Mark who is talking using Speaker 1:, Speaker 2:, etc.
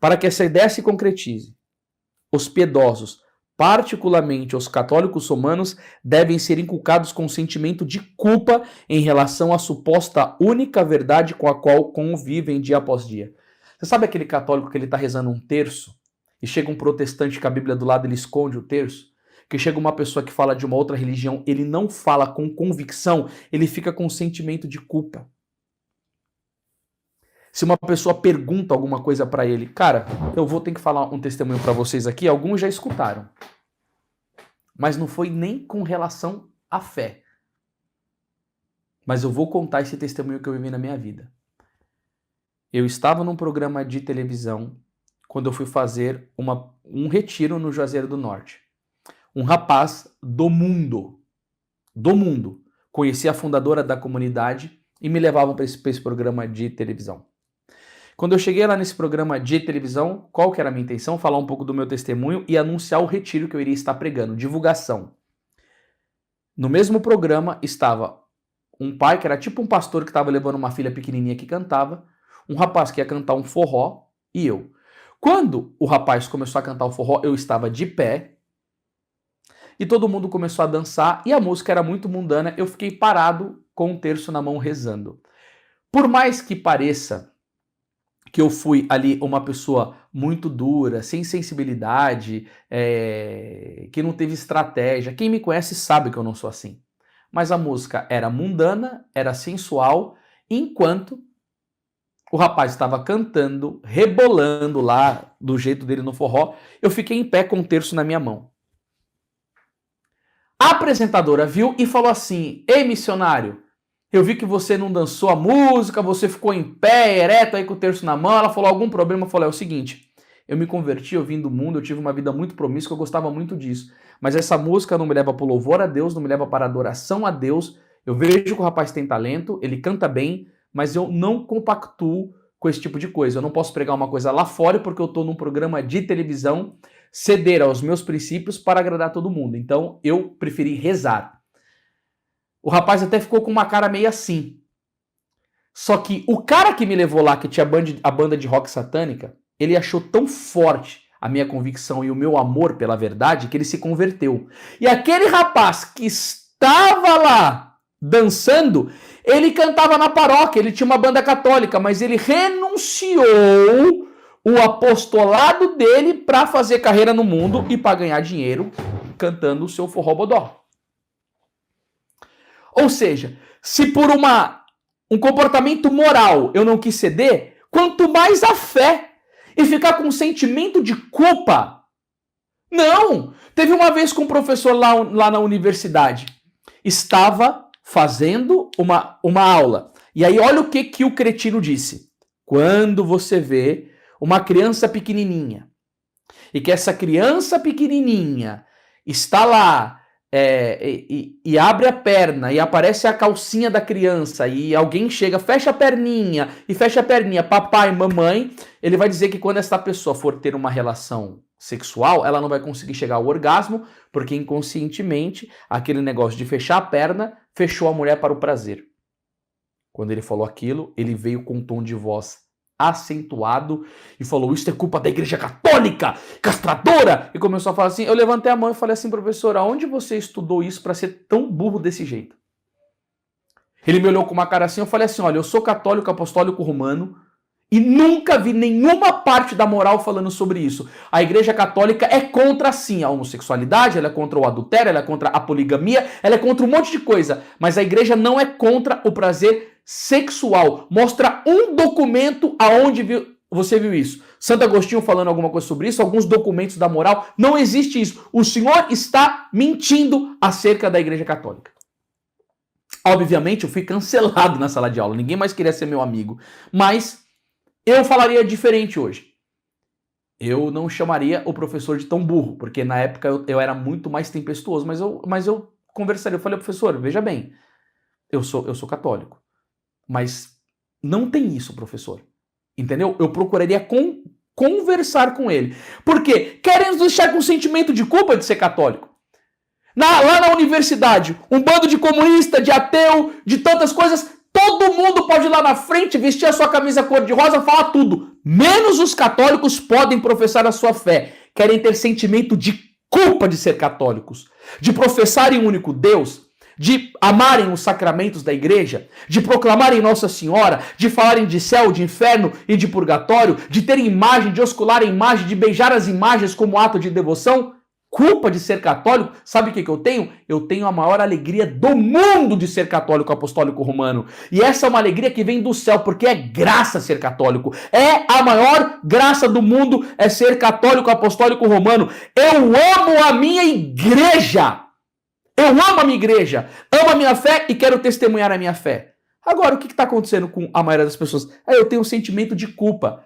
Speaker 1: Para que essa ideia se concretize, os piedosos, particularmente os católicos romanos, devem ser inculcados com sentimento de culpa em relação à suposta única verdade com a qual convivem dia após dia. Você sabe aquele católico que ele está rezando um terço e chega um protestante com a Bíblia do lado, ele esconde o terço? Que chega uma pessoa que fala de uma outra religião, ele não fala com convicção, ele fica com sentimento de culpa. Se uma pessoa pergunta alguma coisa para ele, cara, eu vou ter que falar um testemunho para vocês aqui, alguns já escutaram. Mas não foi nem com relação à fé. Mas eu vou contar esse testemunho que eu vivi na minha vida. Eu estava num programa de televisão quando eu fui fazer um retiro no Juazeiro do Norte. Um rapaz do mundo, conhecia a fundadora da comunidade e me levavam para esse programa de televisão. Quando eu cheguei lá nesse programa de televisão, qual que era a minha intenção? Falar um pouco do meu testemunho e anunciar o retiro que eu iria estar pregando, divulgação. No mesmo programa estava um pai, que era tipo um pastor que estava levando uma filha pequenininha que cantava, um rapaz que ia cantar um forró e eu. Quando o rapaz começou a cantar o forró, eu estava de pé e todo mundo começou a dançar e a música era muito mundana, eu fiquei parado com um terço na mão rezando. Por mais que pareça que eu fui ali uma pessoa muito dura, sem sensibilidade, que não teve estratégia. Quem me conhece sabe que eu não sou assim. Mas a música era mundana, era sensual, enquanto o rapaz estava cantando, rebolando lá do jeito dele no forró, eu fiquei em pé com um terço na minha mão. A apresentadora viu e falou assim: ei, missionário, eu vi que você não dançou a música, você ficou em pé, ereto aí com o terço na mão. Ela falou, algum problema? Eu falei, é o seguinte, eu me converti, eu vim do mundo, eu tive uma vida muito promíscua, eu gostava muito disso. Mas essa música não me leva para o louvor a Deus, não me leva para a adoração a Deus. Eu vejo que o rapaz tem talento, ele canta bem, mas eu não compactuo com esse tipo de coisa. Eu não posso pregar uma coisa lá fora porque eu estou num programa de televisão, ceder aos meus princípios para agradar todo mundo. Então eu preferi rezar. O rapaz até ficou com uma cara meio assim. Só que o cara que me levou lá, que tinha a banda de rock satânica, ele achou tão forte a minha convicção e o meu amor pela verdade que ele se converteu. E aquele rapaz que estava lá dançando, ele cantava na paróquia, ele tinha uma banda católica, mas ele renunciou o apostolado dele para fazer carreira no mundo e para ganhar dinheiro cantando o seu forró bodó. Ou seja, se por um comportamento moral eu não quis ceder, quanto mais a fé e ficar com um sentimento de culpa. Não! Teve uma vez que um professor lá na universidade estava fazendo uma aula. E aí olha o que o cretino disse. Quando você vê uma criança pequenininha e que essa criança pequenininha está lá e abre a perna e aparece a calcinha da criança e alguém chega, fecha a perninha, papai, mamãe, ele vai dizer que quando essa pessoa for ter uma relação sexual, ela não vai conseguir chegar ao orgasmo, porque inconscientemente aquele negócio de fechar a perna fechou a mulher para o prazer. Quando ele falou aquilo, ele veio com um tom de voz acentuado e falou, isso é culpa da Igreja Católica, castradora! E começou a falar assim, eu levantei a mão e falei assim, professor, aonde você estudou isso para ser tão burro desse jeito? Ele me olhou com uma cara assim, eu falei assim, olha, eu sou católico apostólico romano e nunca vi nenhuma parte da moral falando sobre isso. A Igreja Católica é contra, sim, a homossexualidade, ela é contra o adultério, ela é contra a poligamia, ela é contra um monte de coisa, mas a Igreja não é contra o prazer sexual. Mostra um documento aonde você viu isso. Santo Agostinho falando alguma coisa sobre isso, alguns documentos da moral. Não existe isso. O senhor está mentindo acerca da Igreja Católica. Obviamente, eu fui cancelado na sala de aula. Ninguém mais queria ser meu amigo. Mas eu falaria diferente hoje. Eu não chamaria o professor de tão burro, porque na época eu era muito mais tempestuoso. Mas eu conversaria. Eu falei, professor, veja bem, eu sou católico. Mas não tem isso, professor. Entendeu? Eu procuraria conversar com ele. Por quê? Querem nos deixar com sentimento de culpa de ser católico. Lá na universidade, um bando de comunista, de ateu, de tantas coisas, Todo mundo pode ir lá na frente, vestir a sua camisa cor-de-rosa, falar tudo. Menos os católicos podem professar a sua fé. Querem ter sentimento de culpa de ser católicos, de professarem um único Deus, de amarem os sacramentos da igreja, de proclamarem Nossa Senhora, de falarem de céu, de inferno e de purgatório, de terem imagem, de oscular a imagem, de beijar as imagens como ato de devoção. Culpa de ser católico, sabe o que eu tenho? Eu tenho a maior alegria do mundo de ser católico apostólico romano. E essa é uma alegria que vem do céu, porque é graça ser católico. É a maior graça do mundo, é ser católico apostólico romano. Eu amo a minha igreja. Eu amo a minha igreja, amo a minha fé e quero testemunhar a minha fé. Agora, o que está acontecendo com a maioria das pessoas? Eu tenho um sentimento de culpa.